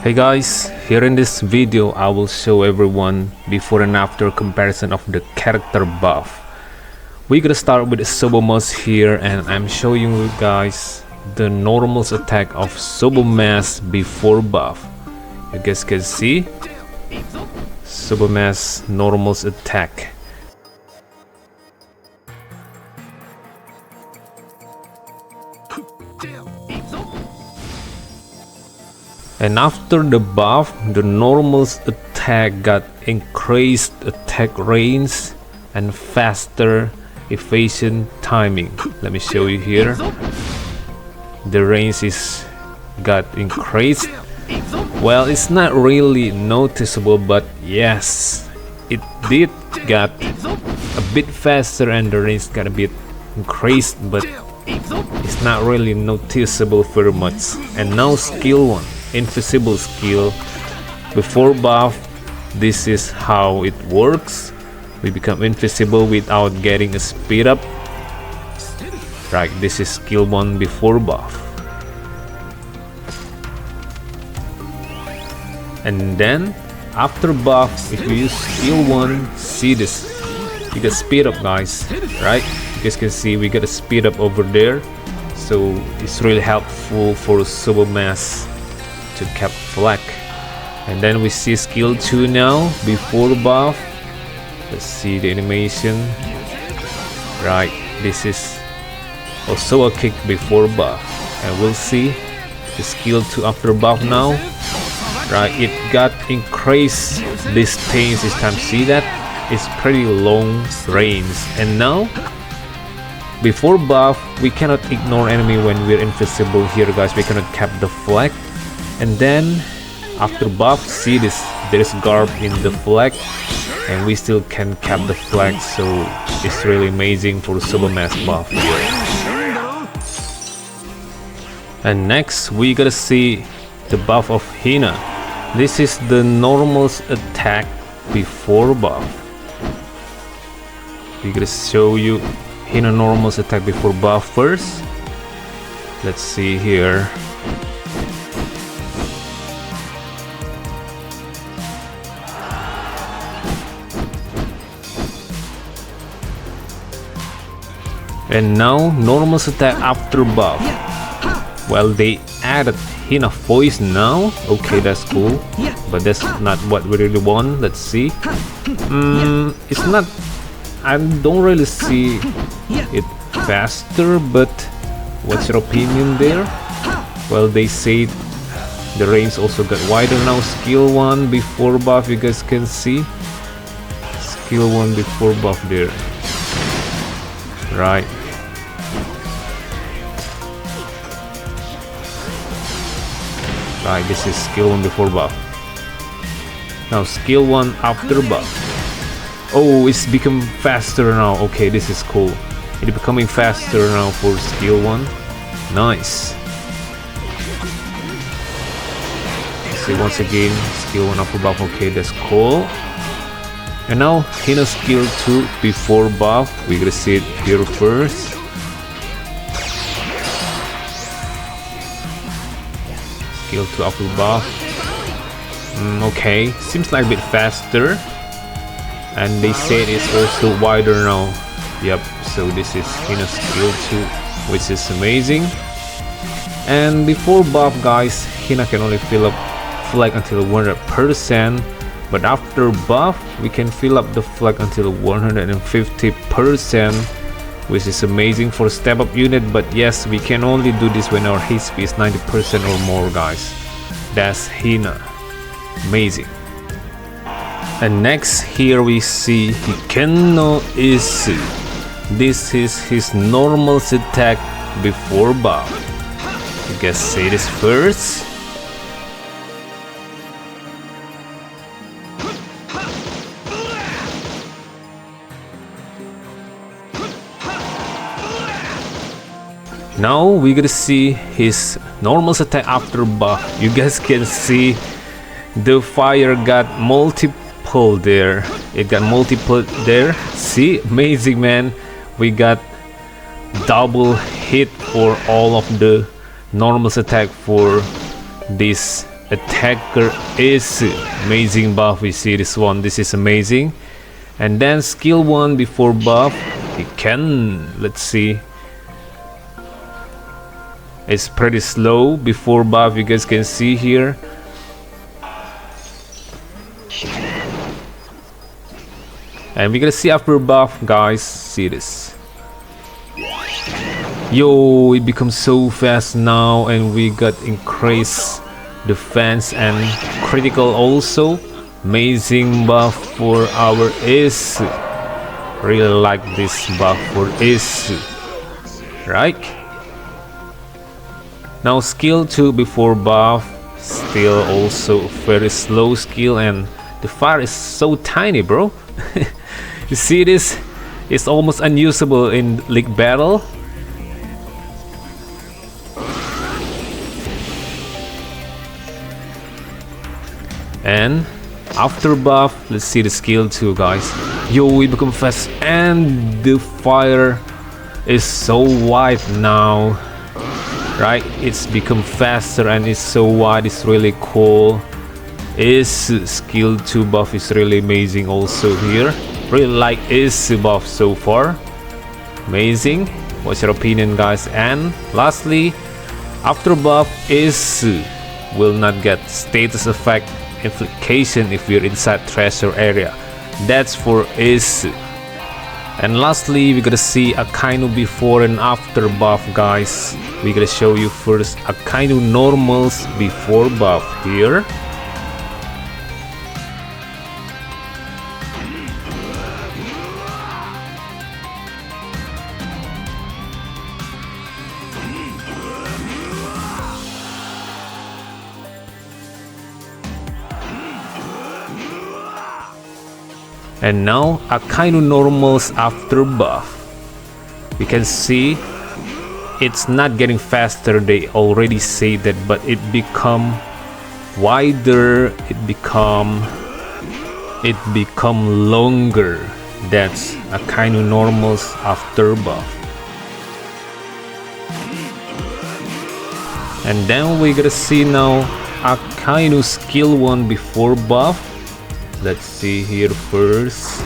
Hey guys, here in this video I will show everyone before and after comparison of the character buff. We're gonna start with Soba here, and I'm showing you guys the normal attack of Soba before buff. You guys can see Soba normal attack. And after the buff, the normal attack got increased attack range and faster evasion timing. Let me show you here. The range is got increased. Well, it's not really noticeable, but yes, it did got a bit faster and the range got a bit increased, but it's not really noticeable very much. And now skill 1. Invisible skill. Before buff, this is how it works. We become invisible without getting a speed up. Right, this is skill 1 before buff. And then after buff, if you use skill 1, see this, you get speed up, guys. Right, you guys can see we get a speed up over there, so it's really helpful for Soba to cap flag. And then we see skill 2 now before buff. Let's see the animation. Right, this is also a kick before buff, and we'll see the skill 2 after buff now. Right, it got increased distance this time. See that? It's pretty long range. And now before buff, we cannot ignore enemy when we're invisible here, guys. We cannot cap the flag. And then after buff, see this, there's guard in the flag and we still can cap the flag, so it's really amazing for Soba buff here. And next we gotta see the buff of Hina. This is the normal attack before buff. We gotta show you Hina normal attack before buff first. Let's see here. And now normal attack after buff. Well, they added Hina voice now. Okay, that's cool, but that's not what we really want. Let's see. It's not, I don't really see it faster, but what's your opinion there? Well, they say the range also got wider now. Skill 1 before buff, you guys can see skill 1 before buff there. Right, right, this is skill 1 before buff. Now skill 1 after buff. Oh, it's become faster now. Okay, this is cool. It's becoming faster now for skill 1. Nice. See, once again, skill 1 after buff. Okay, that's cool. And now Hina skill 2 before buff. We're gonna see it here first. Skill 2 after buff. Okay, seems like a bit faster. And they said it's also wider now. Yep, so this is Hina skill 2, which is amazing. And before buff, guys, Hina can only fill up flag until 100%. But after buff, we can fill up the flag until 150%, which is amazing for step up unit. But yes, we can only do this when our HP is 90% or more, guys. That's Hina. Amazing. And next here we see Akainu. This is his normal attack before buff. You guys say this first. Now we're gonna see his normal attack after buff. You guys can see the fire got multiple there. It got multiple there. See, amazing, man. We got double hit for all of the normal attack for this attacker is amazing buff. We see this one, this is amazing. And then skill 1 before buff, it can, let's see, it's pretty slow before buff, you guys can see here. And we're gonna see after buff, guys, see this. Yo, it becomes so fast now, and we got increased defense and critical also. Amazing buff for our Ace. Really like this buff for Ace, right? Now skill 2 before buff, still also very slow skill, and the fire is so tiny, bro. You see this? It's almost unusable in league battle. And after buff, let's see the skill 2, guys. Yo, we become fast, and the fire is so wide now, right? It's become faster and it's so wide. It's really cool. Is skill 2 buff is really amazing also here. Really like is buff so far. Amazing. What's your opinion, guys? And lastly, after buff is will not get status effect infliction if we're inside treasure area. That's for is. And lastly, we're gonna see Akainu before and after buff, guys. We're gonna show you first Akainu normals before buff here. And now Akainu normals after buff. We can see it's not getting faster, they already say that, but it become wider, it become longer. That's Akainu normals after buff. And then we're gonna see now Akainu skill 1 before buff. Let's see here first.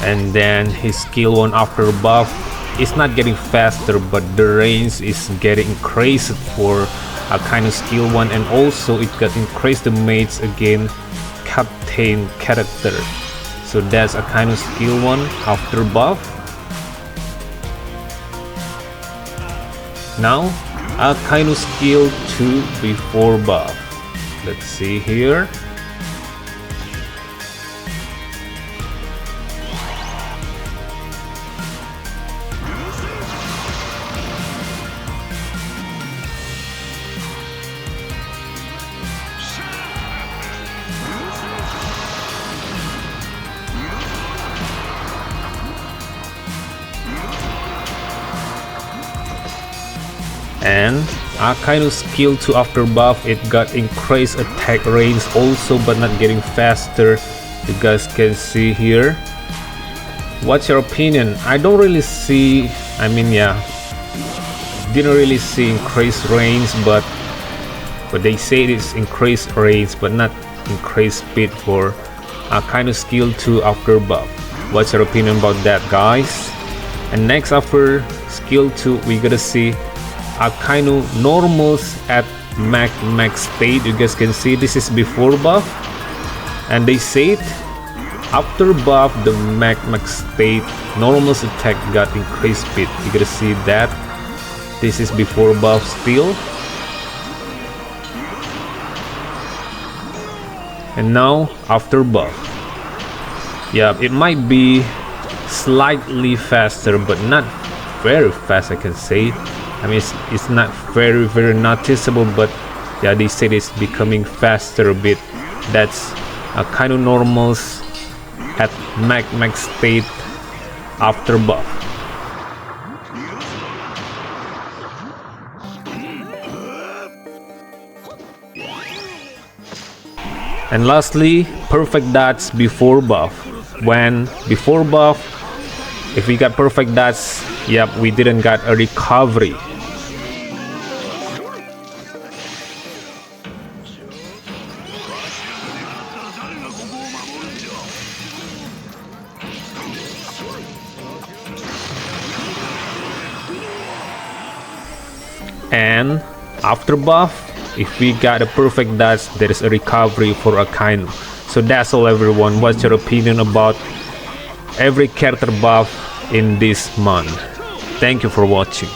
And then his skill 1 after buff is not getting faster, but the range is getting increased for Akainu skill 1, and also it got increased the mates again captain character. So that's Akainu skill 1 after buff. Now Akainu skill 2 before buff. Let's see here. And Akainu skill 2 after buff, it got increased attack range also, but not getting faster. You guys can see here. What's your opinion? I don't really see, I mean, yeah, didn't really see increased range, but they say it's increased range but not increased speed for Akainu skill 2 after buff. What's your opinion about that, guys? And next, after skill 2, we gotta see Akainu normals at max state. You guys can see this is before buff, and they said after buff the max state normals attack got increased speed. You gotta see that this is before buff still. And now after buff, yeah, it might be slightly faster but not very fast, I can say. I mean, it's not very noticeable, but yeah, they said it's becoming faster a bit. That's Akainu normals at max state after buff. And lastly, perfect dots before buff. When before buff, if we got perfect dots, yep, we didn't got a recovery. And after buff, if we got a perfect dots, there is a recovery for Akainu. So that's all everyone. What's your opinion about every character buff in this month? Thank you for watching.